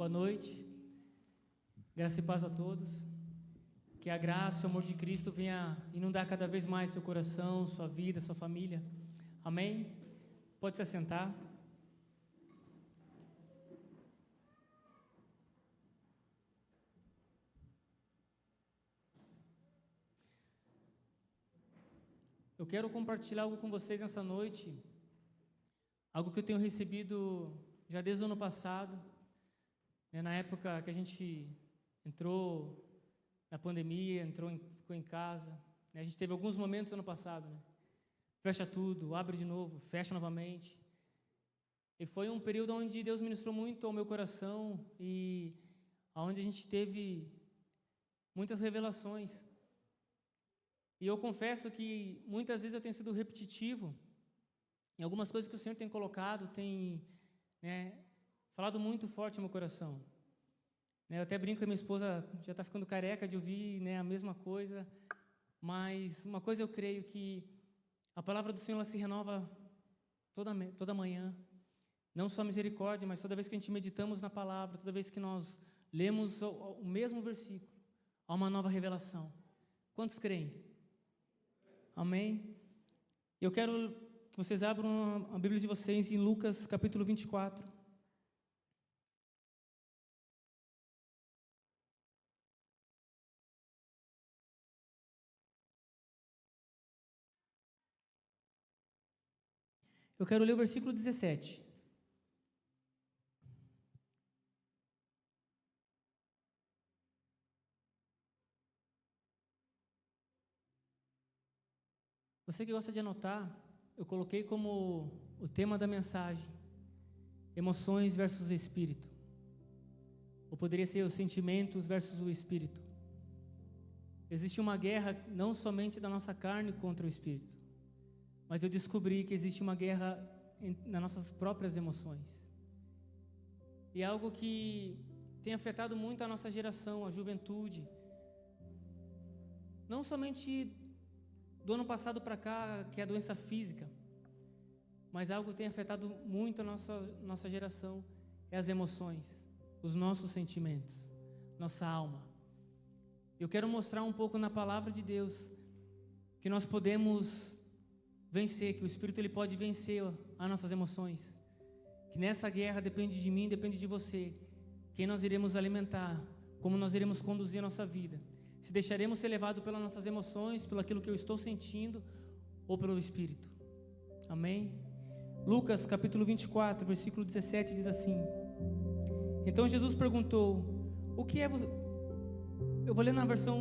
Boa noite, graça e paz a todos. Que a graça e o amor de Cristo venha inundar cada vez mais seu coração, sua vida, sua família. Amém? Pode se assentar. Eu quero compartilhar algo com vocês nessa noite, algo que eu tenho recebido já desde o ano passado, na época que a gente entrou na pandemia, ficou em casa, a gente teve alguns momentos ano passado, fecha tudo, abre de novo, fecha novamente, e foi um período onde Deus ministrou muito ao meu coração e onde a gente teve muitas revelações. E eu confesso que muitas vezes eu tenho sido repetitivo em algumas coisas que o Senhor tem colocado, tem falado muito forte no meu coração. Eu até brinco que a minha esposa já está ficando careca de ouvir a mesma coisa, mas uma coisa eu creio que a palavra do Senhor ela se renova toda manhã, não só a misericórdia, mas toda vez que a gente meditamos na palavra, toda vez que nós lemos o mesmo versículo, há uma nova revelação. Quantos creem? Amém? Eu quero que vocês abram a Bíblia de vocês em Lucas capítulo 24. Eu quero ler o versículo 17. Você que gosta de anotar, eu coloquei como o tema da mensagem, emoções versus espírito. Ou poderia ser os sentimentos versus o espírito. Existe uma guerra não somente da nossa carne contra o espírito, mas eu descobri que existe uma guerra nas nossas próprias emoções. E é algo que tem afetado muito a nossa geração, a juventude. Não somente do ano passado para cá, que é a doença física, mas algo que tem afetado muito a nossa geração, é as emoções, os nossos sentimentos, nossa alma. Eu quero mostrar um pouco na palavra de Deus que nós podemos vencer, que o Espírito ele pode vencer as nossas emoções, que nessa guerra depende de mim, depende de você, quem nós iremos alimentar, como nós iremos conduzir a nossa vida, se deixaremos ser levados pelas nossas emoções, pelo aquilo que eu estou sentindo, ou pelo Espírito. Amém? Lucas capítulo 24, versículo 17 diz assim: Então Jesus perguntou, o que é você... Eu vou ler na versão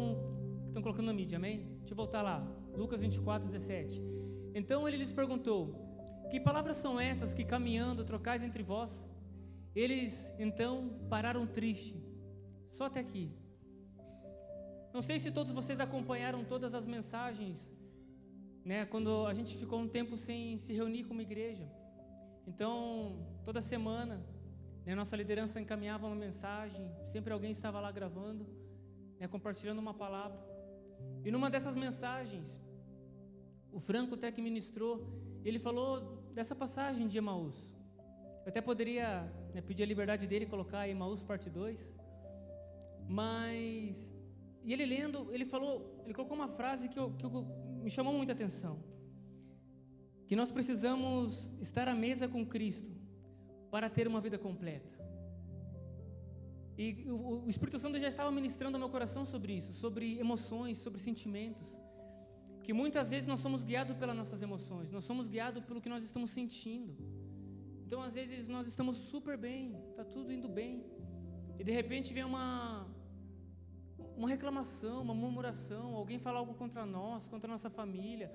que estão colocando na mídia, amém? Deixa eu voltar lá, Lucas 24, 17. Então ele lhes perguntou, que palavras são essas que caminhando trocais entre vós? Eles então pararam triste, só até aqui. Não sei se todos vocês acompanharam todas as mensagens, quando a gente ficou um tempo sem se reunir como igreja. Então, toda semana, nossa liderança encaminhava uma mensagem, sempre alguém estava lá gravando, compartilhando uma palavra. E numa dessas mensagens, o Franco até que ministrou, ele falou dessa passagem de Emaús. Eu até poderia pedir a liberdade dele e colocar Emaús parte 2, mas... E ele lendo, ele colocou uma frase que me chamou muita atenção. Que nós precisamos estar à mesa com Cristo para ter uma vida completa. E o Espírito Santo já estava ministrando ao meu coração sobre isso, sobre emoções, sobre sentimentos. Que muitas vezes nós somos guiados pelas nossas emoções, nós somos guiados pelo que nós estamos sentindo. Então às vezes nós estamos super bem, está tudo indo bem. E de repente vem uma reclamação, uma murmuração, alguém fala algo contra nós, contra a nossa família,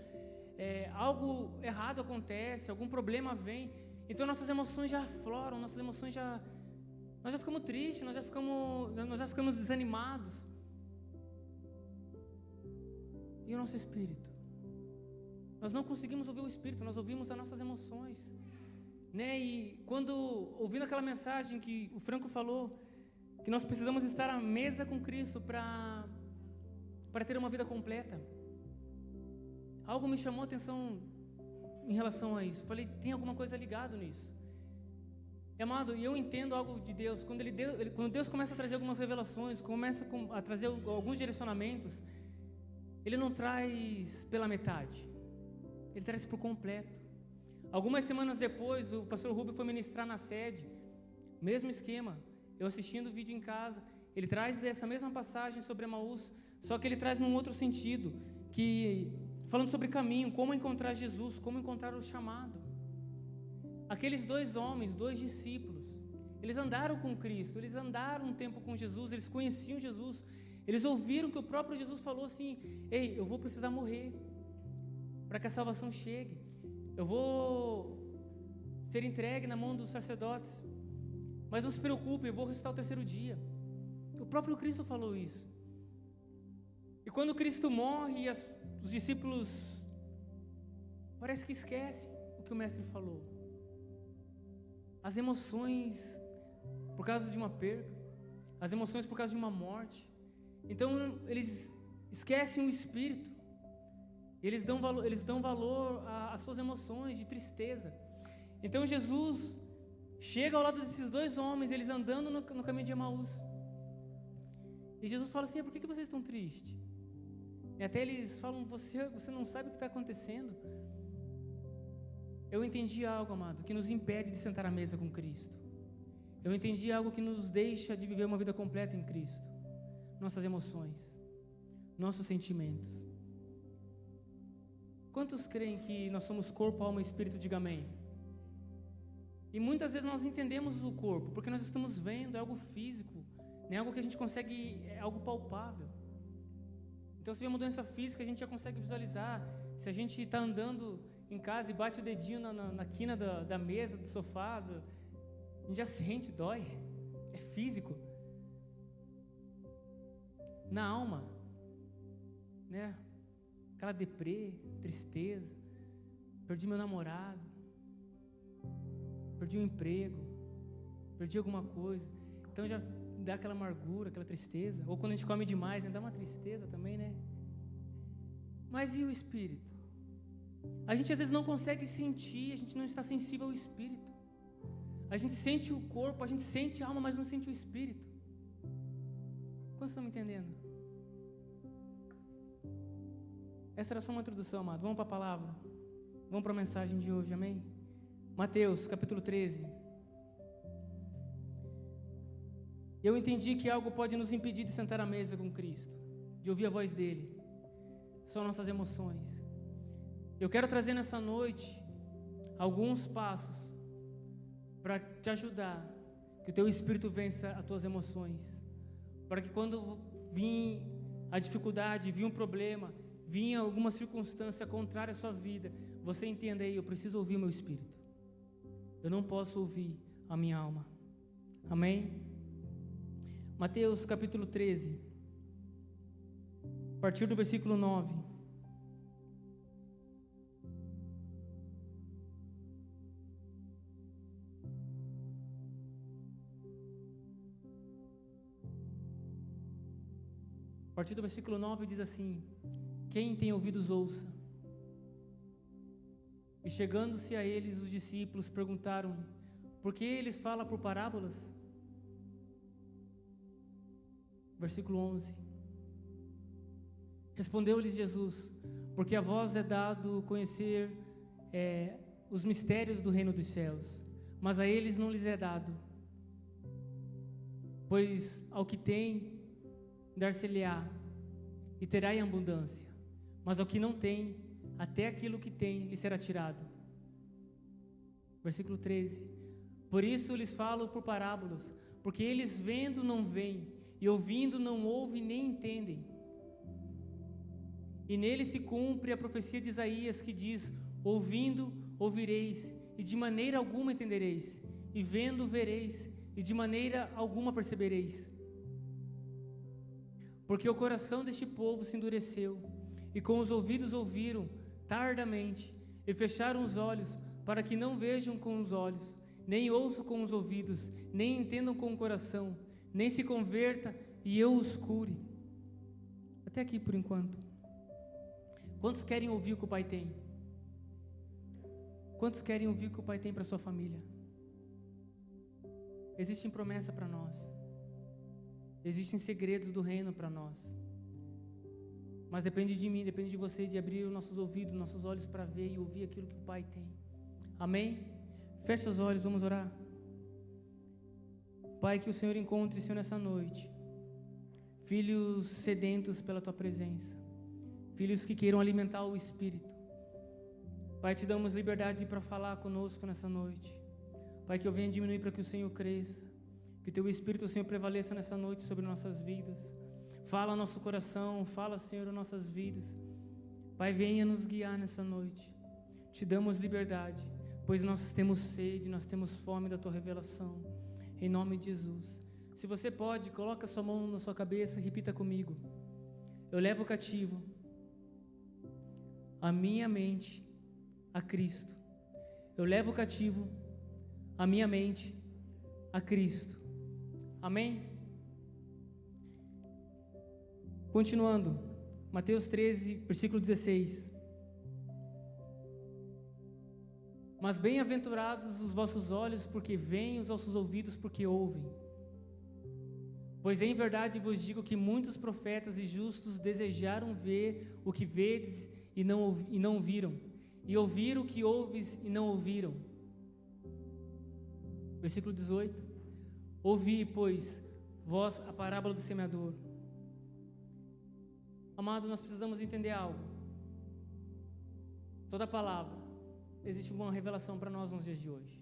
algo errado acontece, algum problema vem, então nossas emoções já afloram, nós já ficamos tristes, nós já ficamos desanimados. E o nosso espírito? Nós não conseguimos ouvir o espírito, nós ouvimos as nossas emoções, E quando, ouvindo aquela mensagem que o Franco falou, que nós precisamos estar à mesa com Cristo para ter uma vida completa. Algo me chamou a atenção em relação a isso. Falei, tem alguma coisa ligado nisso. Amado, e eu entendo algo de Deus. Quando Deus começa a trazer algumas revelações, começa a trazer alguns direcionamentos, Ele não traz pela metade, Ele traz por completo. Algumas semanas depois, o pastor Rubio foi ministrar na sede, mesmo esquema, eu assistindo o vídeo em casa, ele traz essa mesma passagem sobre Emaús, só que ele traz num outro sentido, falando sobre caminho, como encontrar Jesus, como encontrar o chamado. Aqueles 2 homens, 2 discípulos, eles andaram com Cristo, eles andaram um tempo com Jesus, eles conheciam Jesus, eles ouviram que o próprio Jesus falou assim: ei, eu vou precisar morrer para que a salvação chegue, eu vou ser entregue na mão dos sacerdotes, mas não se preocupe, eu vou ressuscitar o 3º dia. O próprio Cristo falou isso. E quando Cristo morre, os discípulos parece que esquecem o que o Mestre falou. As emoções por causa de uma perca, as emoções por causa de uma morte. Então eles esquecem o Espírito. Eles dão valor às suas emoções de tristeza. Então Jesus chega ao lado desses 2 homens, eles andando no caminho de Emaús. E Jesus fala assim: por que vocês estão tristes? E até eles falam: você não sabe o que está acontecendo. Eu entendi algo, amado, que nos impede de sentar à mesa com Cristo. Eu entendi algo que nos deixa de viver uma vida completa em Cristo. Nossas emoções, nossos sentimentos. Quantos creem que nós somos corpo, alma e espírito? Diga amém. E muitas vezes nós entendemos o corpo, porque nós estamos vendo, é algo físico, não é algo que a gente consegue, é algo palpável. Então, se vê uma doença física, a gente já consegue visualizar. Se a gente está andando em casa e bate o dedinho na quina da mesa, do sofá, a gente já sente, dói, é físico. Na alma, né? Aquela deprê, tristeza, perdi meu namorado, perdi um emprego, perdi alguma coisa, então já dá aquela amargura, aquela tristeza. Ou quando a gente come demais, né, dá uma tristeza também, né? Mas e o espírito? A gente às vezes não consegue sentir, a gente não está sensível ao espírito. A gente sente o corpo, a gente sente a alma, mas não sente o espírito. Quantos estão me entendendo? Essa era só uma introdução, amado. Vamos para a palavra. Vamos para a mensagem de hoje, amém? Mateus, capítulo 13. Eu entendi que algo pode nos impedir de sentar à mesa com Cristo, de ouvir a voz dEle. São nossas emoções. Eu quero trazer nessa noite alguns passos para te ajudar, que o teu espírito vença as tuas emoções, para que quando vir a dificuldade, vir um problema, vir alguma circunstância contrária à sua vida, você entenda aí: eu preciso ouvir o meu espírito, eu não posso ouvir a minha alma. Amém? Mateus capítulo 13, a partir do versículo 9. A partir do versículo 9 diz assim: quem tem ouvidos ouça. E chegando-se a eles, os discípulos perguntaram-lhe: por que eles falam por parábolas? Versículo 11. Respondeu-lhes Jesus: porque a vós é dado conhecer os mistérios do reino dos céus, mas a eles não lhes é dado. Pois ao que tem, dar-se-lhe-á, e terá em abundância, mas ao que não tem, até aquilo que tem lhe será tirado. Versículo 13. Por isso lhes falo por parábolas, porque eles vendo não veem, e ouvindo não ouvem nem entendem. E nele se cumpre a profecia de Isaías, que diz: ouvindo ouvireis, e de maneira alguma entendereis, e vendo vereis, e de maneira alguma percebereis. Porque o coração deste povo se endureceu, e com os ouvidos ouviram tardamente, e fecharam os olhos, para que não vejam com os olhos, nem ouçam com os ouvidos, nem entendam com o coração, nem se converta e eu os cure. Até aqui por enquanto. Quantos querem ouvir o que o Pai tem? Quantos querem ouvir o que o Pai tem para a sua família? Existem promessas para nós. Existem segredos do reino para nós. Mas depende de mim, depende de você, de abrir os nossos ouvidos, nossos olhos para ver e ouvir aquilo que o Pai tem. Amém? Feche os olhos, vamos orar. Pai, que o Senhor encontre, Senhor, nessa noite, filhos sedentos pela Tua presença, filhos que queiram alimentar o Espírito. Pai, te damos liberdade para falar conosco nessa noite. Pai, que eu venha diminuir para que o Senhor cresça, que o Teu Espírito, Senhor, prevaleça nessa noite sobre nossas vidas. Fala ao nosso coração, fala, Senhor, as nossas vidas. Pai, venha nos guiar nessa noite. Te damos liberdade, pois nós temos sede, nós temos fome da Tua revelação. Em nome de Jesus. Se você pode, coloque a sua mão na sua cabeça e repita comigo. Eu levo cativo a minha mente a Cristo. Eu levo cativo a minha mente a Cristo. Amém? Continuando, Mateus 13, versículo 16. Mas bem-aventurados os vossos olhos, porque veem, os vossos ouvidos, porque ouvem. Pois em verdade vos digo que muitos profetas e justos desejaram ver o que vedes e não viram, e ouvir o que ouves e não ouviram. Versículo 18. Ouvi, pois, vós a parábola do semeador. Amado, nós precisamos entender algo. Toda palavra, existe uma revelação para nós nos dias de hoje.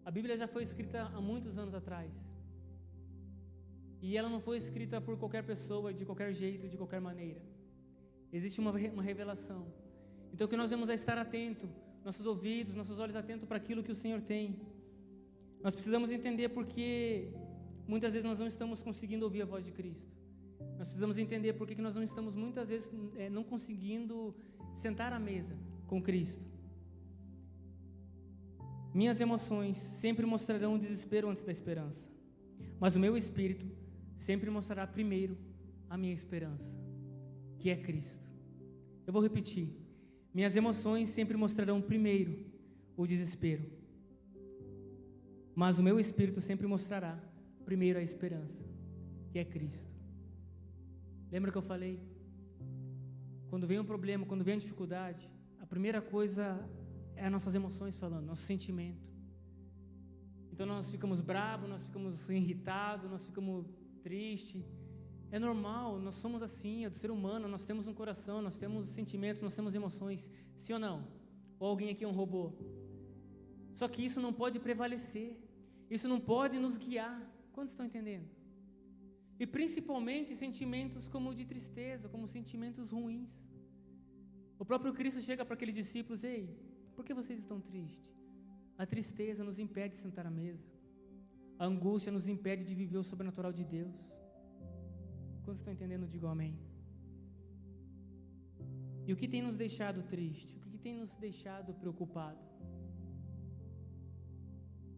A Bíblia já foi escrita há muitos anos atrás. E ela não foi escrita por qualquer pessoa, de qualquer jeito, de qualquer maneira. Existe uma revelação. Então que nós vamos estar atentos, nossos ouvidos, nossos olhos atentos para aquilo que o Senhor tem. Nós precisamos entender porque muitas vezes nós não estamos conseguindo ouvir a voz de Cristo. Nós precisamos entender porque que nós não estamos muitas vezes não conseguindo sentar à mesa com Cristo. Minhas emoções sempre mostrarão o desespero antes da esperança, mas o meu espírito sempre mostrará primeiro a minha esperança, que é Cristo. Eu vou repetir. Minhas emoções sempre mostrarão primeiro o desespero, mas o meu espírito sempre mostrará primeiro a esperança, que é Cristo. Lembra que eu falei? Quando vem um problema, quando vem a dificuldade, a primeira coisa é as nossas emoções falando, nosso sentimento. Então nós ficamos bravos, nós ficamos irritados, nós ficamos tristes. É normal, nós somos assim, é do ser humano, nós temos um coração, nós temos sentimentos, nós temos emoções. Sim ou não? Ou alguém aqui é um robô? Só que isso não pode prevalecer, isso não pode nos guiar. Quantos estão entendendo? E principalmente sentimentos como de tristeza, como sentimentos ruins. O próprio Cristo chega para aqueles discípulos: ei, por que vocês estão tristes? A tristeza nos impede de sentar à mesa. A angústia nos impede de viver o sobrenatural de Deus. Quantos estão entendendo? Digo amém. E o que tem nos deixado triste? O que tem nos deixado preocupado?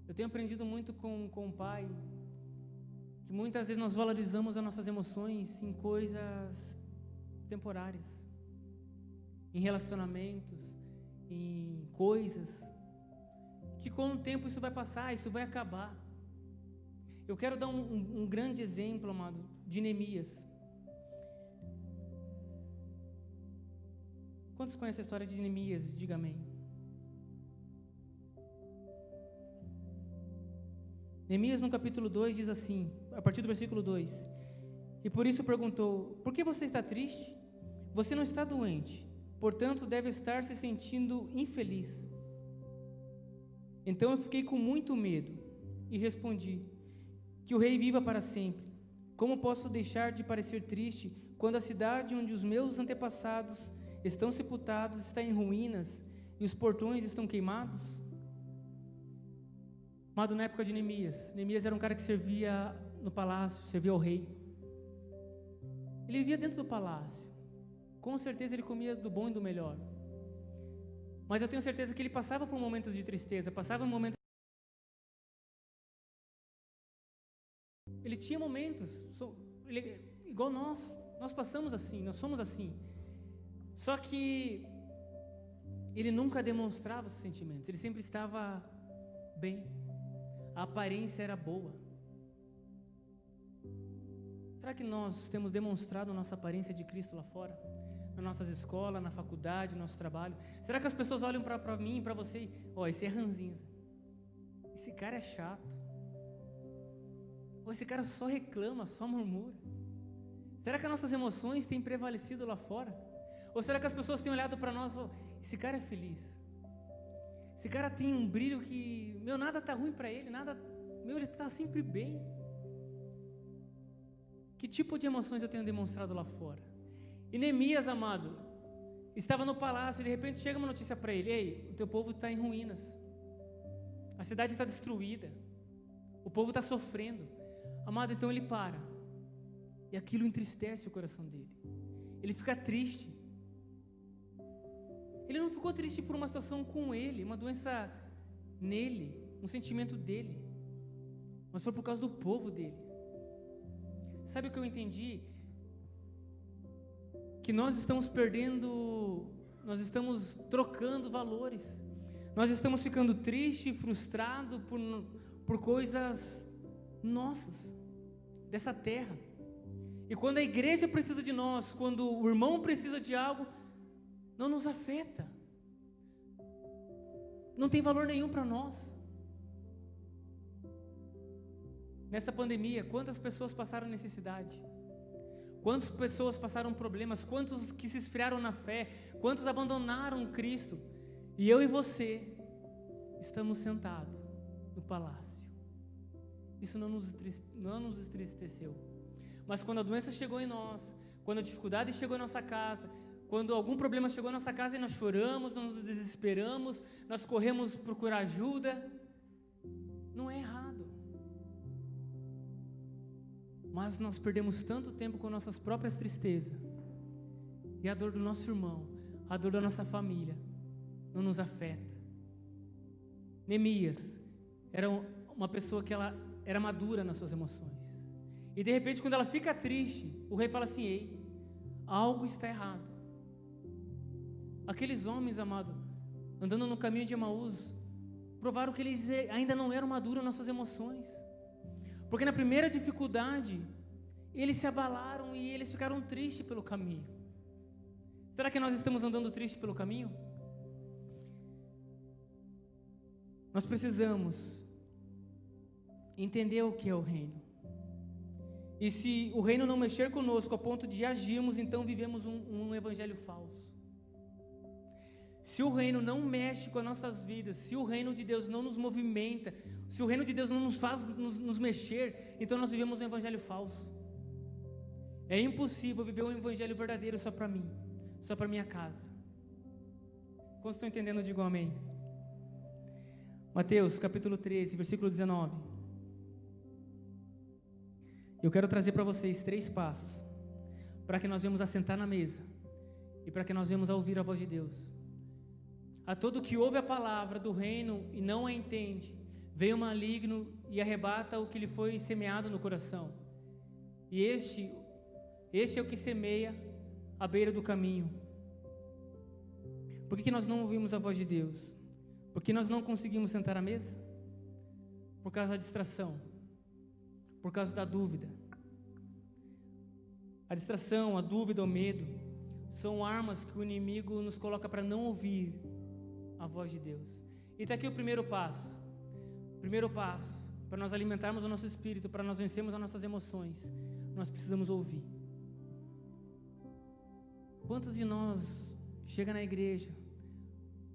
Eu tenho aprendido muito com o Pai, que muitas vezes nós valorizamos as nossas emoções em coisas temporárias, em relacionamentos, em coisas, que com o tempo isso vai passar, isso vai acabar. Eu quero dar um grande exemplo, amado, de Neemias. Quantos conhecem a história de Neemias? Diga amém. Neemias no capítulo 2 diz assim, a partir do versículo 2: E por isso perguntou: por que você está triste? Você não está doente, portanto deve estar se sentindo infeliz. Então eu fiquei com muito medo e respondi: que o rei viva para sempre. Como posso deixar de parecer triste quando a cidade onde os meus antepassados estão sepultados está em ruínas e os portões estão queimados? Amado, na época de Neemias era um cara que servia no palácio, servia ao rei. Ele vivia dentro do palácio. Com certeza ele comia do bom e do melhor. Mas eu tenho certeza que ele passava por momentos de tristeza, passava por momentos. Ele tinha momentos, igual nós passamos assim, nós somos assim. Só que ele nunca demonstrava os sentimentos, ele sempre estava bem. a aparência era boa. Será que nós temos demonstrado nossa aparência de Cristo lá fora? Nas nossas escolas, na faculdade, no nosso trabalho? Será que as pessoas olham para mim e para você e, esse é ranzinza, esse cara é chato, esse cara só reclama, só murmura? Será que as nossas emoções têm prevalecido lá fora? Ou será que as pessoas têm olhado para nós, esse cara é feliz, esse cara tem um brilho que, nada está ruim para ele, ele está sempre bem? Que tipo de emoções eu tenho demonstrado lá fora? E Neemias, amado, estava no palácio e de repente chega uma notícia para ele: ei, o teu povo está em ruínas, a cidade está destruída, o povo está sofrendo. Amado, então ele para, e aquilo entristece o coração dele, ele fica triste. Ele não ficou triste por uma situação com ele, uma doença nele, um sentimento dele, mas foi por causa do povo dele. Sabe o que eu entendi? Que nós estamos trocando valores, nós estamos ficando tristes e frustrados por coisas nossas, dessa terra. E quando a igreja precisa de nós, quando o irmão precisa de algo, não nos afeta, não tem valor nenhum para nós. Nessa pandemia, quantas pessoas passaram necessidade? Quantas pessoas passaram problemas? Quantos que se esfriaram na fé? Quantos abandonaram Cristo? E eu e você estamos sentados no palácio. Isso não nos entristeceu. Mas quando a doença chegou em nós, quando a dificuldade chegou em nossa casa, quando algum problema chegou em nossa casa e nós choramos, nós nos desesperamos, nós corremos procurar ajuda, não é errado. Mas nós perdemos tanto tempo com nossas próprias tristezas, e a dor do nosso irmão, a dor da nossa família, não nos afeta. Neemias era uma pessoa que ela era madura nas suas emoções, e de repente quando ela fica triste, o rei fala assim: ei, algo está errado. Aqueles homens, amado, andando no caminho de Emaús, provaram que eles ainda não eram maduros nas suas emoções. Porque na primeira dificuldade, eles se abalaram e eles ficaram tristes pelo caminho. Será que nós estamos andando tristes pelo caminho? Nós precisamos entender o que é o reino. E se o reino não mexer conosco a ponto de agirmos, então vivemos um evangelho falso. Se o reino não mexe com as nossas vidas, se o reino de Deus não nos movimenta, se o reino de Deus não nos faz nos mexer, então nós vivemos um evangelho falso. É impossível viver um evangelho verdadeiro só para mim, só para minha casa. Quantos estão entendendo? Digam amém. Mateus capítulo 13, versículo 19. Eu quero trazer para vocês 3 passos para que nós venhamos assentar na mesa e para que nós venhamos a ouvir a voz de Deus. A todo que ouve a palavra do reino e não a entende, vem o maligno e arrebata o que lhe foi semeado no coração. E este é o que semeia à beira do caminho. Por que nós não ouvimos a voz de Deus? Porque nós não conseguimos sentar à mesa? Por causa da distração, por causa da dúvida. A distração, a dúvida, o medo são armas que o inimigo nos coloca para não ouvir a voz de Deus. E está aqui o primeiro passo. Primeiro passo, para nós alimentarmos o nosso espírito, para nós vencermos as nossas emoções, nós precisamos ouvir. Quantos de nós chega na igreja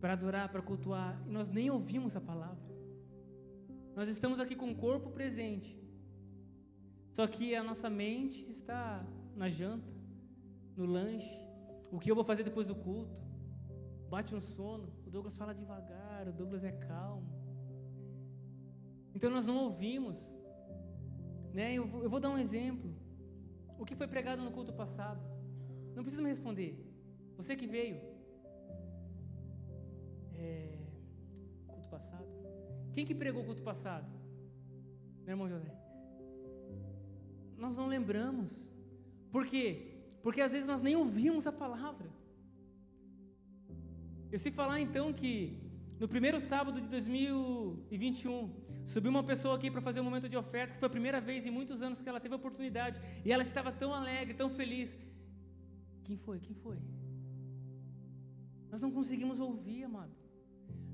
para adorar, para cultuar, e nós nem ouvimos a palavra? Nós estamos aqui com o corpo presente, só que a nossa mente está na janta, no lanche, o que eu vou fazer depois do culto, bate um sono, o Douglas fala devagar, o Douglas é calmo, então nós não ouvimos, né? Eu vou dar um exemplo, o que foi pregado no culto passado, não precisa me responder, você que veio, culto passado, quem que pregou o culto passado? Meu irmão José. Nós não lembramos, por quê? Porque às vezes nós nem ouvimos a palavra. Eu sei falar então que No primeiro sábado de 2021, subiu uma pessoa aqui para fazer um momento de oferta, que foi a primeira vez em muitos anos que ela teve a oportunidade, e ela estava tão alegre, tão feliz. Quem foi? Quem foi? Nós não conseguimos ouvir, amado.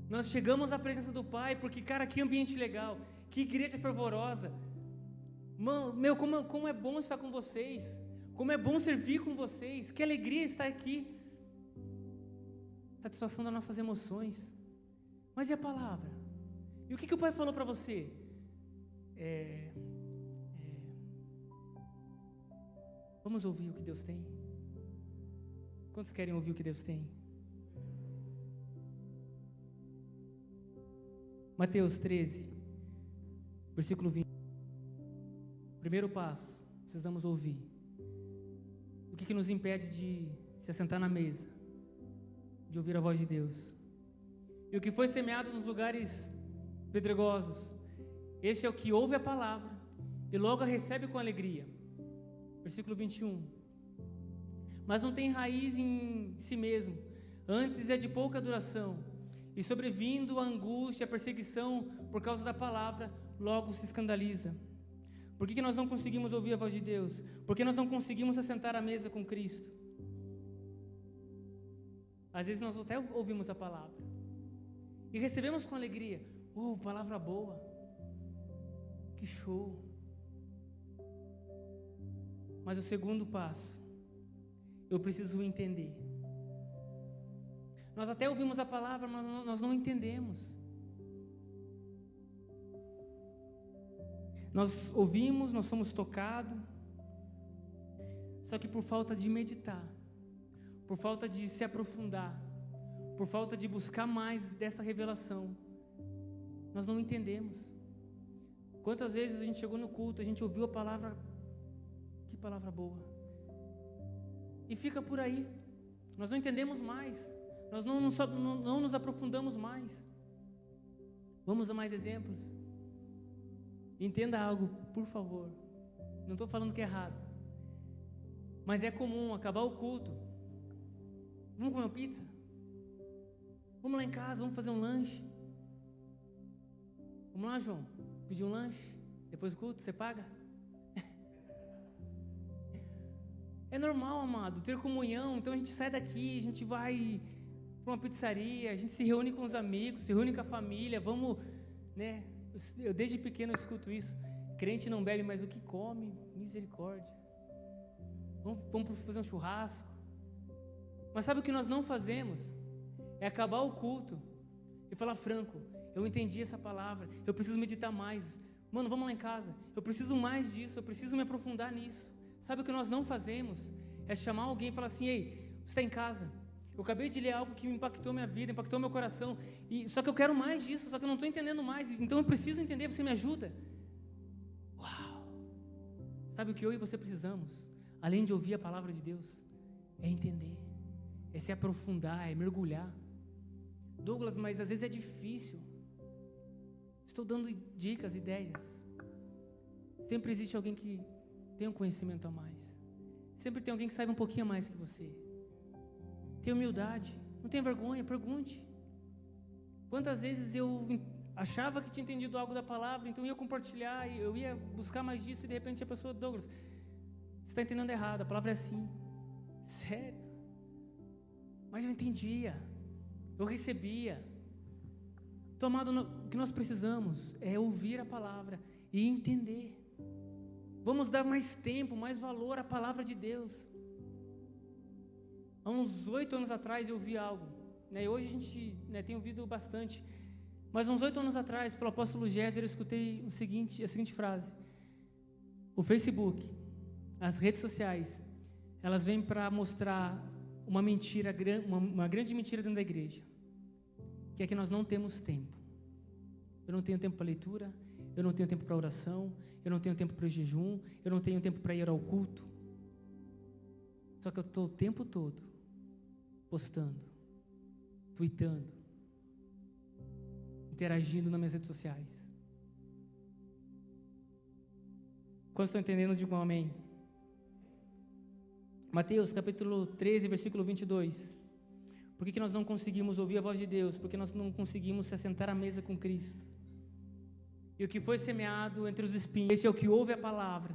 Nós chegamos à presença do Pai, porque, cara, que ambiente legal, que igreja fervorosa. Meu, como é bom estar com vocês, como é bom servir com vocês, que alegria estar aqui. Satisfação das nossas emoções. Mas e a palavra? E o que o Pai falou para você? Vamos ouvir o que Deus tem? Quantos querem ouvir o que Deus tem? Mateus 13, versículo 20. Primeiro passo, precisamos ouvir. O que nos impede de se assentar na mesa? De ouvir a voz de Deus. E o que foi semeado nos lugares pedregosos, este é o que ouve a palavra e logo a recebe com alegria. Versículo 21. Mas não tem raiz em si mesmo, antes é de pouca duração, e sobrevindo a angústia, a perseguição por causa da palavra, logo se escandaliza. Por que nós não conseguimos ouvir a voz de Deus? Porque nós não conseguimos assentar à mesa com Cristo. Às vezes nós até ouvimos a palavra e recebemos com alegria. Palavra boa, que show. Mas o segundo passo, eu preciso entender. Nós até ouvimos a palavra, mas nós não entendemos. Nós ouvimos, nós somos tocados, só que por falta de meditar, por falta de se aprofundar, por falta de buscar mais dessa revelação, nós não entendemos. Quantas vezes a gente chegou no culto, a gente ouviu a palavra, que palavra boa, e fica por aí, nós não entendemos mais, nós não nos aprofundamos mais. Vamos a mais exemplos? Entenda algo, por favor, não estou falando que é errado, mas é comum acabar o culto, vamos comer uma pizza? Vamos lá em casa, vamos fazer um lanche. Vamos lá, João, pedir um lanche, depois do culto, você paga? É normal, amado, ter comunhão. Então a gente sai daqui, a gente vai para uma pizzaria, a gente se reúne com os amigos, se reúne com a família, vamos, né? Eu desde pequeno escuto isso. Crente não bebe mais o que come, misericórdia. Vamos fazer um churrasco. Mas sabe o que nós não fazemos? É acabar o culto e falar: Franco, eu entendi essa palavra, eu preciso meditar mais. Mano, vamos lá em casa, eu preciso mais disso, eu preciso me aprofundar nisso. Sabe o que nós não fazemos? É chamar alguém e falar assim: ei, você está em casa? Eu acabei de ler algo que me impactou minha vida, impactou meu coração, só que eu quero mais disso, só que eu não estou entendendo mais, então eu preciso entender, você me ajuda? Uau! Sabe o que eu e você precisamos? Além de ouvir a palavra de Deus, é entender, é se aprofundar, é mergulhar. Douglas, mas às vezes é difícil. Estou dando dicas, ideias. Sempre existe alguém que tem um conhecimento a mais. Sempre tem alguém que saiba um pouquinho a mais que você. Tenha humildade, não tenha vergonha, pergunte. Quantas vezes eu achava que tinha entendido algo da palavra, então eu ia compartilhar, eu ia buscar mais disso, e de repente a pessoa: Douglas, você está entendendo errado, a palavra é assim. Sério? Mas eu entendia, eu recebia. Então, amado, o que nós precisamos é ouvir a palavra e entender. Vamos dar mais tempo, mais valor à palavra de Deus. Há uns 8 anos atrás eu vi algo, né? Hoje a gente, né, tem ouvido bastante, mas uns 8 anos atrás, pelo apóstolo Géser, eu escutei a seguinte frase: o Facebook, as redes sociais, elas vêm para mostrar uma mentira, uma grande mentira dentro da igreja, que é que nós não temos tempo. Eu não tenho tempo para leitura, eu não tenho tempo para oração, eu não tenho tempo para jejum, eu não tenho tempo para ir ao culto. Só que eu estou o tempo todo postando, tweetando, interagindo nas minhas redes sociais. Quando estão entendendo, digam amém. Mateus capítulo 13, versículo 22. Por que nós não conseguimos ouvir a voz de Deus? Porque nós não conseguimos se assentar à mesa com Cristo. E o que foi semeado entre os espinhos, esse é o que ouve a palavra,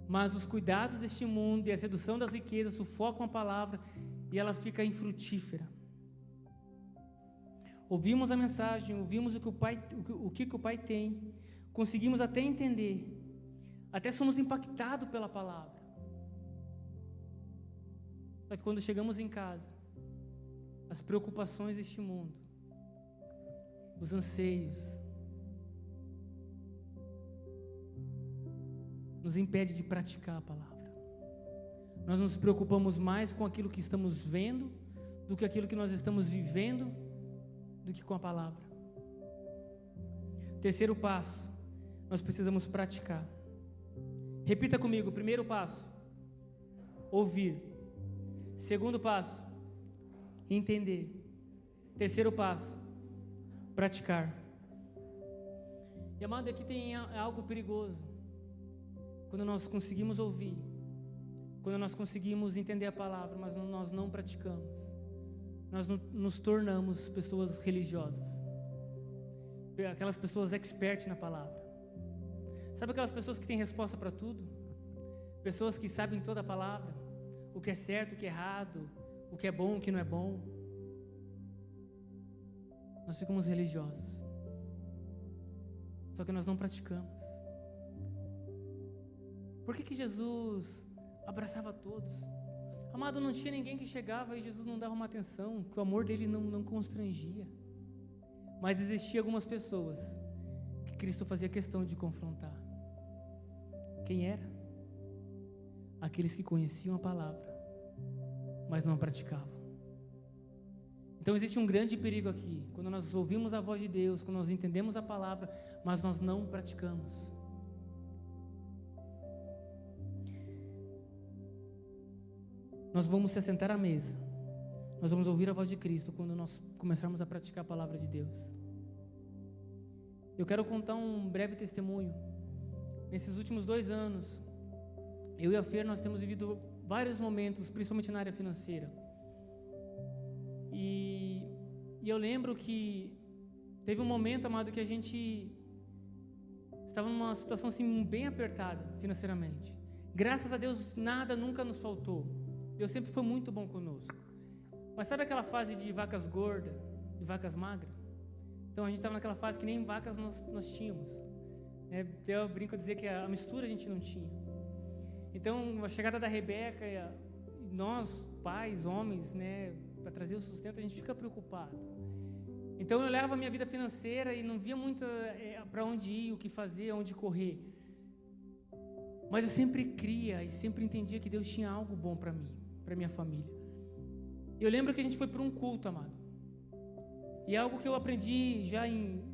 mas os cuidados deste mundo e a sedução das riquezas sufocam a palavra e ela fica infrutífera. Ouvimos a mensagem, ouvimos o que o Pai tem, conseguimos até entender, até somos impactados pela palavra. Só que quando chegamos em casa, as preocupações deste mundo, os anseios, nos impede de praticar a palavra. Nós nos preocupamos mais com aquilo que estamos vendo do que aquilo que nós estamos vivendo, do que com a palavra. Terceiro passo, nós precisamos praticar. Repita comigo: primeiro passo, ouvir. Segundo passo, entender. Terceiro passo, praticar. E amado, aqui tem algo perigoso. Quando nós conseguimos ouvir, quando nós conseguimos entender a palavra, mas nós não praticamos, nós nos tornamos pessoas religiosas, aquelas pessoas expert na palavra. Sabe aquelas pessoas que têm resposta para tudo? Pessoas que sabem toda a palavra, o que é certo, o que é errado, o que é bom, o que não é bom. Nós ficamos religiosos, só que nós não praticamos. Por que Jesus abraçava todos? Amado, não tinha ninguém que chegava e Jesus não dava uma atenção, que o amor dele não constrangia. Mas existiam algumas pessoas que Cristo fazia questão de confrontar. Quem era? Aqueles que conheciam a palavra, mas não a praticavam. Então existe um grande perigo aqui, quando nós ouvimos a voz de Deus, quando nós entendemos a palavra, mas nós não praticamos. Nós vamos se assentar à mesa, nós vamos ouvir a voz de Cristo quando nós começarmos a praticar a palavra de Deus. Eu quero contar um breve testemunho. Nesses últimos 2 anos, eu e a Fer, nós temos vivido vários momentos, principalmente na área financeira. E eu lembro que teve um momento, amado, que a gente estava numa situação assim bem apertada financeiramente. Graças a Deus, nada nunca nos faltou. Deus sempre foi muito bom conosco. Mas sabe aquela fase de vacas gordas e vacas magras? Então a gente estava naquela fase que nem vacas nós tínhamos. Eu brinco a dizer que a mistura a gente não tinha. Então a chegada da Rebeca, nós, pais, homens, para trazer o sustento, a gente fica preocupado. Então eu olhava a minha vida financeira e não via muito para onde ir, o que fazer, aonde correr. Mas eu sempre cria e sempre entendia que Deus tinha algo bom para mim, para minha família. Eu lembro que a gente foi para um culto, amado. E é algo que eu aprendi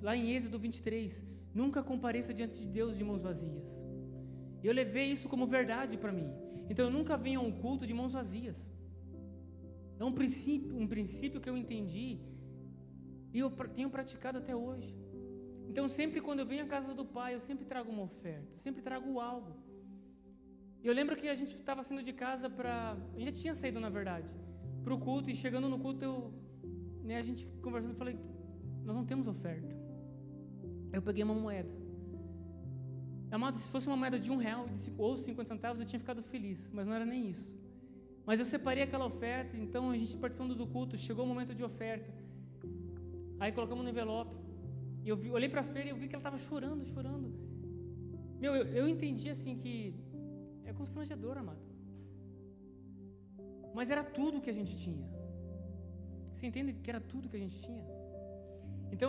lá em Êxodo 23. Nunca compareça diante de Deus de mãos vazias. Eu levei isso como verdade para mim. Então eu nunca venho a um culto de mãos vazias. É um princípio que eu entendi e eu tenho praticado até hoje. Então sempre quando eu venho à casa do Pai, eu sempre trago uma oferta, sempre trago algo. Eu lembro que a gente estava saindo de casa a gente já tinha saído, na verdade, para o culto, e chegando no culto, a gente conversando, eu falei, nós não temos oferta. Eu peguei uma moeda. Amado, se fosse uma moeda de R$1 ou 50 centavos, eu tinha ficado feliz, mas não era nem isso. Mas eu separei aquela oferta, então a gente participando do culto, chegou o momento de oferta. Aí colocamos no envelope, e eu olhei para a Fer e eu vi que ela estava chorando. Eu entendi assim que é constrangedor, amado. Mas era tudo que a gente tinha. Você entende que era tudo que a gente tinha? Então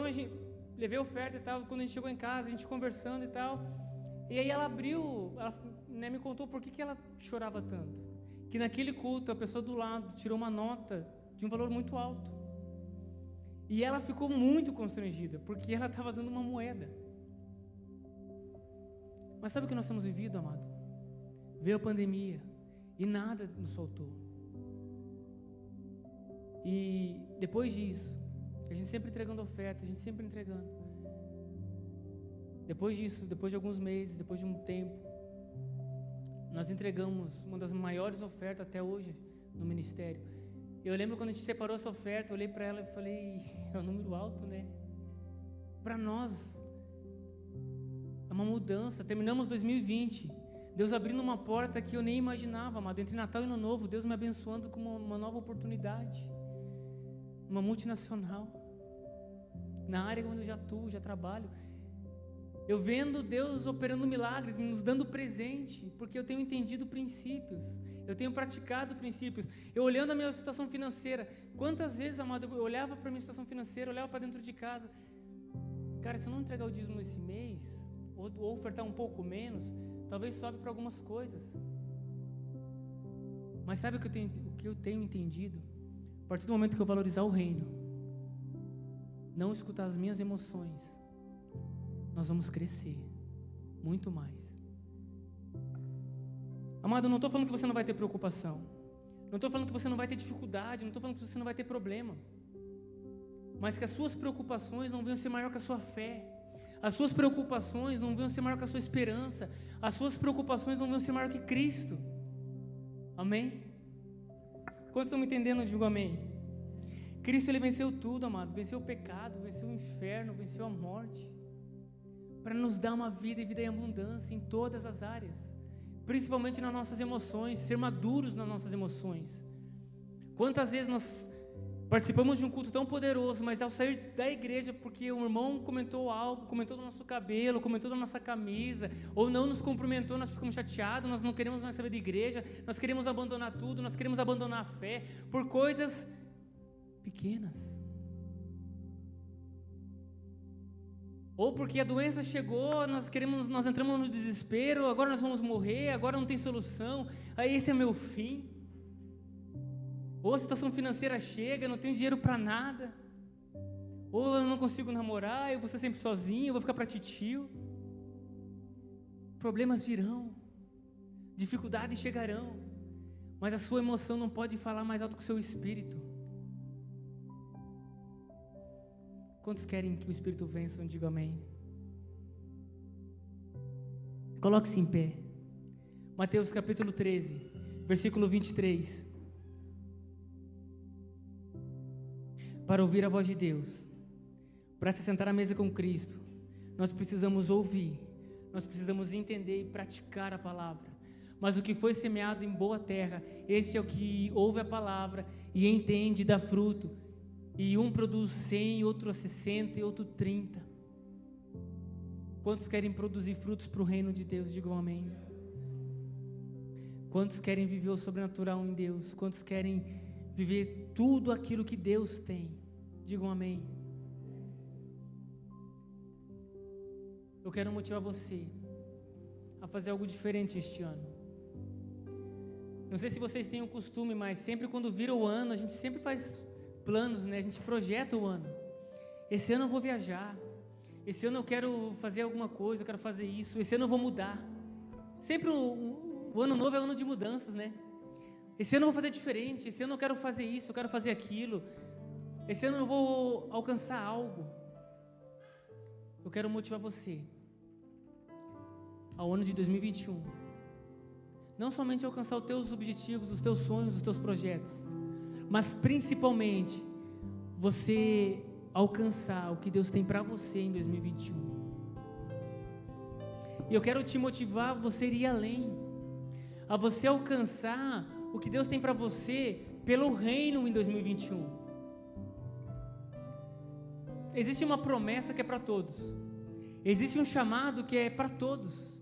levei a oferta e tal. Quando a gente chegou em casa, a gente conversando e tal. E aí ela me contou por que ela chorava tanto. Que naquele culto a pessoa do lado tirou uma nota de um valor muito alto. E ela ficou muito constrangida, porque ela estava dando uma moeda. Mas sabe o que nós temos vivido, amado? Veio a pandemia e nada nos faltou. E depois disso, a gente sempre entregando oferta, Depois disso, depois de alguns meses, depois de um tempo, nós entregamos uma das maiores ofertas até hoje no ministério. Eu lembro quando a gente separou essa oferta, eu olhei para ela e falei, é um número alto, né? Para nós, é uma mudança. Terminamos 2020, Deus abrindo uma porta que eu nem imaginava, amado. Entre Natal e Ano Novo, Deus me abençoando com uma nova oportunidade. Uma multinacional. Na área onde eu já atuo, já trabalho. Eu vendo Deus operando milagres, nos dando presente, porque eu tenho entendido princípios. Eu tenho praticado princípios. Eu olhando a minha situação financeira, quantas vezes, amado, eu olhava para a minha situação financeira, olhava para dentro de casa. Cara, se eu não entregar o dízimo esse mês, ou ofertar um pouco menos, talvez sobe para algumas coisas. Mas sabe o que eu tenho entendido? A partir do momento que eu valorizar o reino, não escutar as minhas emoções, nós vamos crescer muito mais. Amado, eu não estou falando que você não vai ter preocupação, não estou falando que você não vai ter dificuldade, não estou falando que você não vai ter problema, mas que as suas preocupações não venham ser maior que a sua fé, as suas preocupações não venham ser maior que a sua esperança, as suas preocupações não venham ser maior que Cristo. Amém? Quantos estão me entendendo? Eu digo amém. Cristo, Ele venceu tudo, amado, venceu o pecado, venceu o inferno, venceu a morte, para nos dar uma vida e vida em abundância em todas as áreas, principalmente nas nossas emoções, ser maduros nas nossas emoções. Quantas vezes nós participamos de um culto tão poderoso, mas ao sair da igreja, porque um irmão comentou algo, comentou do nosso cabelo, comentou da nossa camisa, ou não nos cumprimentou, nós ficamos chateados, nós não queremos mais saber da igreja, nós queremos abandonar tudo, nós queremos abandonar a fé, por coisas pequenas. Ou porque a doença chegou, nós entramos no desespero, agora nós vamos morrer, agora não tem solução, aí esse é meu fim. Ou a situação financeira chega, eu não tenho dinheiro para nada. Ou eu não consigo namorar, eu vou ser sempre sozinho, eu vou ficar para titio. Problemas virão, dificuldades chegarão, mas a sua emoção não pode falar mais alto que o seu espírito. Quantos querem que o Espírito vença? Diga amém. Coloque-se em pé. Mateus capítulo 13, versículo 23. Para ouvir a voz de Deus, para se sentar à mesa com Cristo, nós precisamos ouvir, nós precisamos entender e praticar a palavra. Mas o que foi semeado em boa terra, esse é o que ouve a palavra e entende e dá fruto. E um produz 100, outro 60 e outro 30. Quantos querem produzir frutos para o reino de Deus? Digam amém. Quantos querem viver o sobrenatural em Deus? Quantos querem viver tudo aquilo que Deus tem? Digam amém. Eu quero motivar você a fazer algo diferente este ano. Não sei se vocês têm o costume, mas sempre quando vira o ano, a gente sempre faz planos, né? A gente projeta o ano. Esse ano eu vou viajar. Esse ano eu quero fazer alguma coisa, eu quero fazer isso. Esse ano eu vou mudar. Sempre o ano novo é ano de mudanças, né? Esse ano eu vou fazer diferente. Esse ano eu quero fazer isso, eu quero fazer aquilo. Esse ano eu vou alcançar algo. Eu quero motivar você ao ano de 2021. Não somente alcançar os teus objetivos, os teus sonhos, os teus projetos, mas principalmente você alcançar o que Deus tem para você em 2021. E eu quero te motivar a você ir além, a você alcançar o que Deus tem para você pelo reino em 2021. Existe uma promessa que é para todos, existe um chamado que é para todos.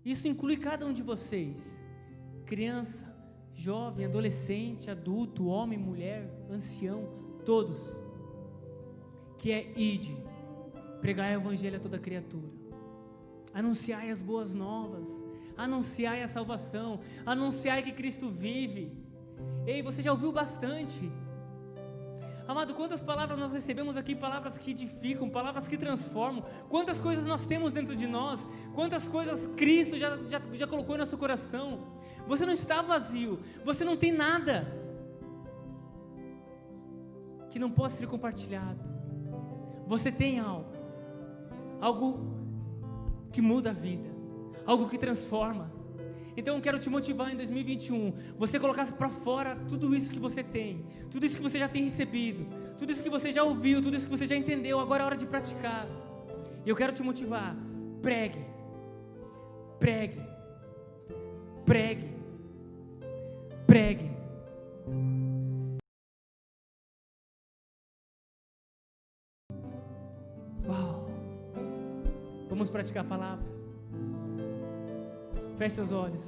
Isso inclui cada um de vocês, criança, jovem, adolescente, adulto, homem, mulher, ancião, todos, que é ide, pregai o evangelho a toda criatura, anunciai as boas novas, anunciai a salvação, anunciai que Cristo vive. Ei, você já ouviu bastante, amado, quantas palavras nós recebemos aqui, palavras que edificam, palavras que transformam, quantas coisas nós temos dentro de nós, quantas coisas Cristo já colocou em nosso coração. Você não está vazio, você não tem nada que não possa ser compartilhado. Você tem algo que muda a vida, algo que transforma. Então eu quero te motivar em 2021, você colocar para fora tudo isso que você tem, tudo isso que você já tem recebido, tudo isso que você já ouviu, tudo isso que você já entendeu. Agora é hora de praticar. E eu quero te motivar, pregue, pregue, pregue, pregue. Uau! Vamos praticar a palavra. Feche seus olhos.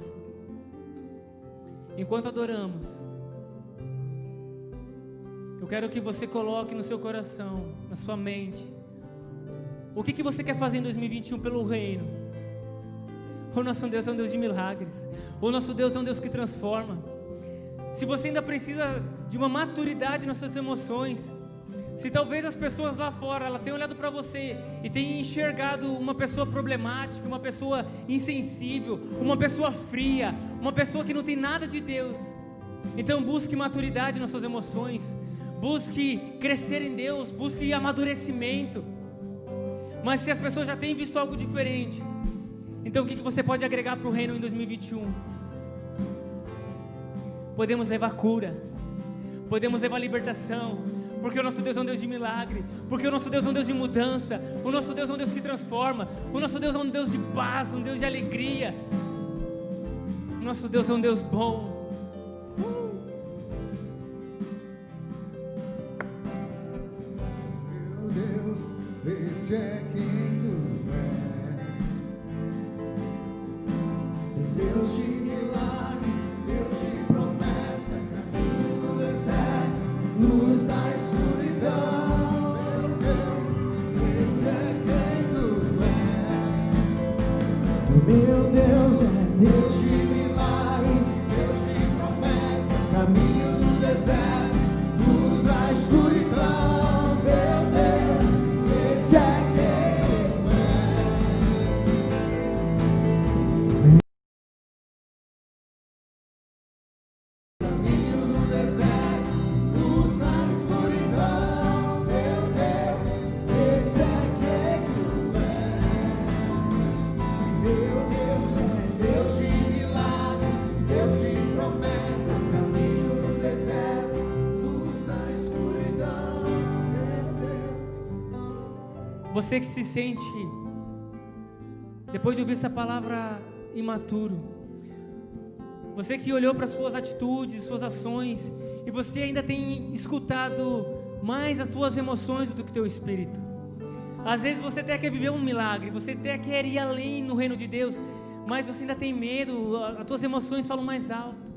Enquanto adoramos, eu quero que você coloque no seu coração, na sua mente, o que você quer fazer em 2021 pelo reino. O nosso Deus é um Deus de milagres. O nosso Deus é um Deus que transforma. Se você ainda precisa de uma maturidade nas suas emoções, se talvez as pessoas lá fora ela tenham olhado para você e tenham enxergado uma pessoa problemática, uma pessoa insensível, uma pessoa fria, uma pessoa que não tem nada de Deus, então busque maturidade nas suas emoções, busque crescer em Deus, busque amadurecimento. Mas se as pessoas já têm visto algo diferente, então o que você pode agregar para o reino em 2021? Podemos levar cura, podemos levar libertação, porque o nosso Deus é um Deus de milagre, porque o nosso Deus é um Deus de mudança, o nosso Deus é um Deus que transforma, o nosso Deus é um Deus de paz, um Deus de alegria, o nosso Deus é um Deus bom. Meu Deus, este é quem tu és, Deus de milagre, Deus de promessa, caminho no deserto, luz da escuridão. Meu Deus, este é quem tu és. Meu Deus é Deus de milagre, Deus de promessa, caminho no deserto, luz da escuridão. Meu Deus, este é quem tu és. Caminho no deserto, luz da escuridão. Meu Deus, esse é quem tu és. Meu Deus é Deus de milagres, Deus de promessas, caminho no deserto, luz da escuridão. Meu Deus. Você que se sente, depois de ouvir essa palavra, imaturo, você que olhou para as suas atitudes, suas ações, e você ainda tem escutado mais as tuas emoções do que o teu espírito. Às vezes você até quer viver um milagre, você até quer ir além no reino de Deus, mas você ainda tem medo, as tuas emoções falam mais alto.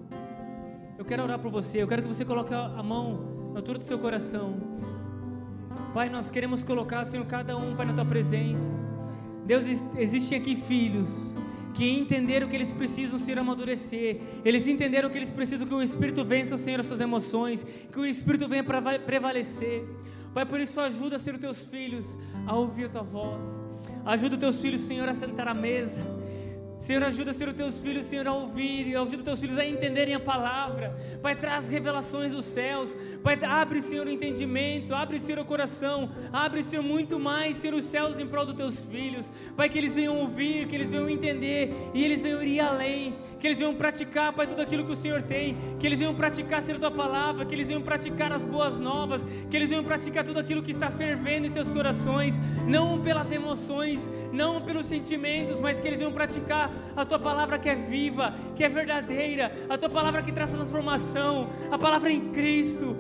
Eu quero orar por você, eu quero que você coloque a mão na altura do seu coração. Pai, nós queremos colocar, Senhor, cada um, Pai, na tua presença. Deus, existem aqui filhos que entenderam que eles precisam, Senhor, amadurecer. Eles entenderam que eles precisam que o Espírito vença, Senhor, as suas emoções, que o Espírito venha para prevalecer. Pai, por isso ajuda, Senhor, os teus filhos a ouvir a tua voz. Ajuda os teus filhos, Senhor, a sentar à mesa. Senhor, ajuda, Senhor, os teus filhos, Senhor, a ouvir, ajuda os teus filhos a entenderem a palavra. Pai, traz revelações dos céus. Pai, abre, Senhor, o entendimento, abre, Senhor, o coração, abre, Senhor, muito mais, Senhor, os céus em prol dos teus filhos. Pai, que eles venham ouvir, que eles venham entender e eles venham ir além, que eles venham praticar, Pai, tudo aquilo que o Senhor tem, que eles venham praticar, Senhor, a tua palavra, que eles venham praticar as boas novas, que eles venham praticar tudo aquilo que está fervendo em seus corações, não pelas emoções, não pelos sentimentos, mas que eles venham praticar a tua palavra que é viva, que é verdadeira, a tua palavra que traz transformação, a palavra em Cristo.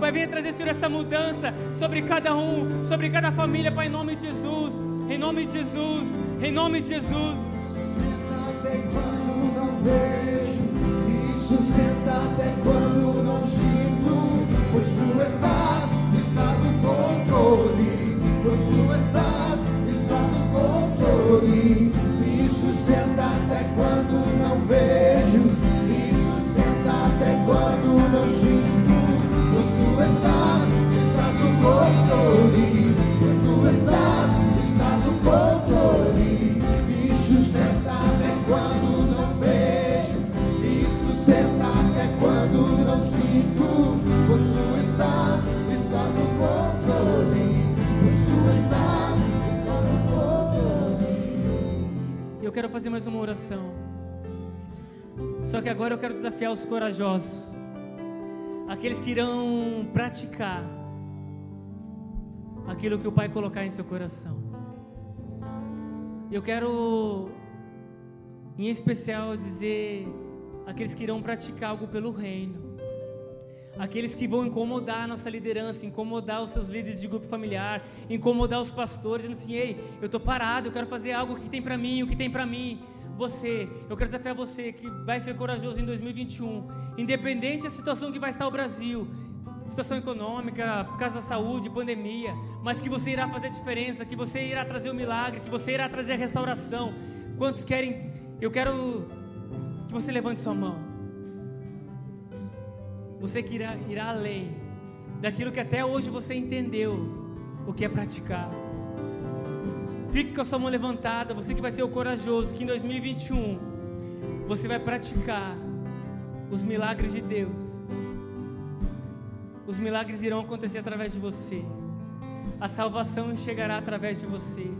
Pai, venha trazer, Senhor, essa mudança sobre cada um, sobre cada família, Pai, em nome de Jesus, em nome de Jesus, em nome de Jesus. Sustenta até quando não vejo, me sustenta até quando não sinto, pois tu estás no controle, pois tu estás no controle. Me sustenta até quando não vejo, me sustenta até quando não sinto, pois tu estás no controle, pois tu estás no controle. Me sustenta até quando não vejo, me sustenta até quando não sinto, pois tu estás no controle, pois tu estás no controle. Eu quero fazer mais uma oração. Só que agora eu quero desafiar os corajosos, aqueles que irão praticar aquilo que o Pai colocar em seu coração. Eu quero, em especial, dizer aqueles que irão praticar algo pelo reino, aqueles que vão incomodar a nossa liderança, incomodar os seus líderes de grupo familiar, incomodar os pastores, dizendo assim: ei, eu estou parado, eu quero fazer algo que tem para mim, o que tem para mim. Eu quero desafiar você que vai ser corajoso em 2021, independente da situação que vai estar o Brasil, situação econômica, por causa da saúde, pandemia, mas que você irá fazer a diferença, que você irá trazer o milagre, que você irá trazer a restauração. Quantos querem? Eu quero que você levante sua mão. Você que irá além daquilo que até hoje você entendeu o que é praticar. Fique com a sua mão levantada, você que vai ser o corajoso, que em 2021 você vai praticar os milagres de Deus. Os milagres irão acontecer através de você. A salvação chegará através de você.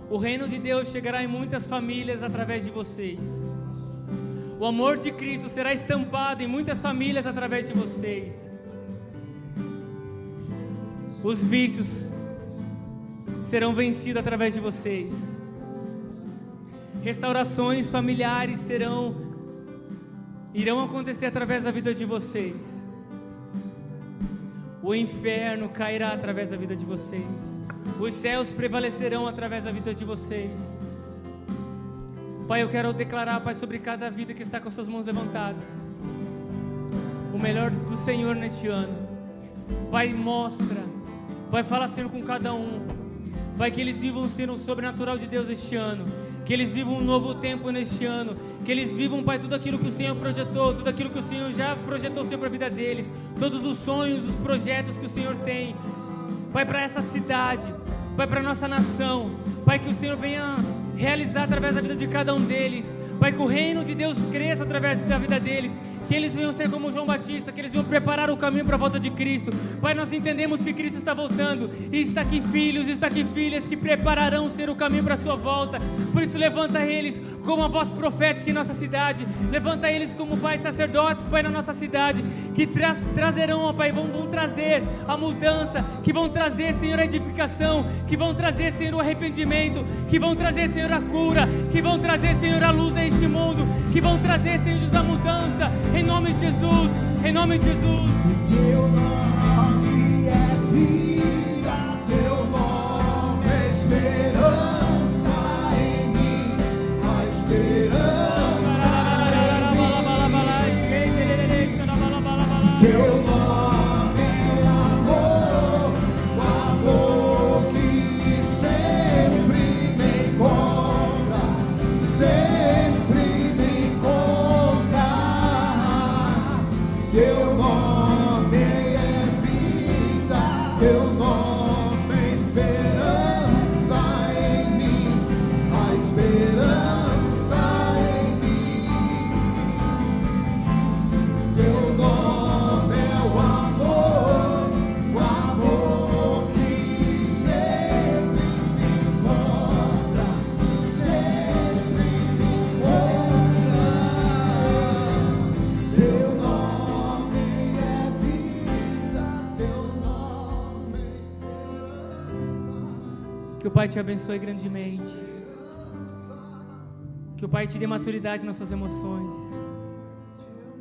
O reino de Deus chegará em muitas famílias através de vocês. O amor de Cristo será estampado em muitas famílias através de vocês. Os vícios serão vencidos através de vocês. Restaurações familiares irão acontecer através da vida de vocês. O inferno cairá através da vida de vocês. Os céus prevalecerão através da vida de vocês. Pai, eu quero declarar, Pai, sobre cada vida que está com suas mãos levantadas, o melhor do Senhor neste ano. Pai, mostra. Pai, fala, Senhor, com cada um. Pai, que eles vivam, Senhor, o sobrenatural de Deus este ano. Que eles vivam um novo tempo neste ano. Que eles vivam, Pai, tudo aquilo que o Senhor projetou, tudo aquilo que o Senhor já projetou, Senhor, para a vida deles. Todos os sonhos, os projetos que o Senhor tem, Pai, para essa cidade, Pai, para a nossa nação. Pai, que o Senhor venha realizar através da vida de cada um deles. Pai, que o reino de Deus cresça através da vida deles. Que eles venham ser como João Batista, que eles venham preparar o caminho para a volta de Cristo. Pai, nós entendemos que Cristo está voltando, e está aqui filhos, está aqui filhas que prepararão ser o caminho para a sua volta. Por isso levanta eles como a voz profética em nossa cidade. Levanta eles como, Pai, sacerdotes, Pai, na nossa cidade, que trazerão, ó Pai, vão trazer a mudança, que vão trazer, Senhor, a edificação, que vão trazer, Senhor, o arrependimento, que vão trazer, Senhor, a cura, que vão trazer, Senhor, a luz a este mundo, que vão trazer, Senhor, a mudança. Em nome de Jesus, em nome de Jesus. Teu nome é vida, teu nome é esperança em mim, a esperança em mim. Teu nome é amor, o amor que sempre me encontra, sempre me encontra. Teu nome é vida, teu nome é esperança em mim, a esperança em mim. Teu nome é o amor que sempre me encontra, sempre me encontra. Teu nome é vida, teu nome é esperança. Que o Pai te abençoe grandemente. Que o Pai te dê maturidade nas suas emoções.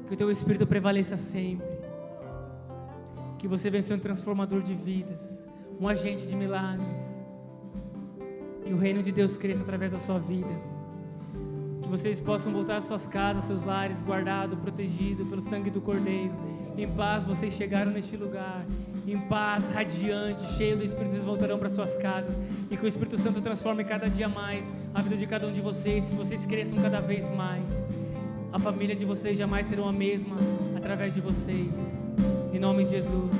Que o teu Espírito prevaleça sempre. Que você venha ser um transformador de vidas, um agente de milagres. Que o reino de Deus cresça através da sua vida. Que vocês possam voltar às suas casas, seus lares, guardado, protegido pelo sangue do Cordeiro. Em paz vocês chegaram neste lugar. Em paz, radiante, cheio do Espírito, vocês voltarão para suas casas. E que o Espírito Santo transforme cada dia mais a vida de cada um de vocês. Que vocês cresçam cada vez mais. A família de vocês jamais serão a mesma através de vocês. Em nome de Jesus.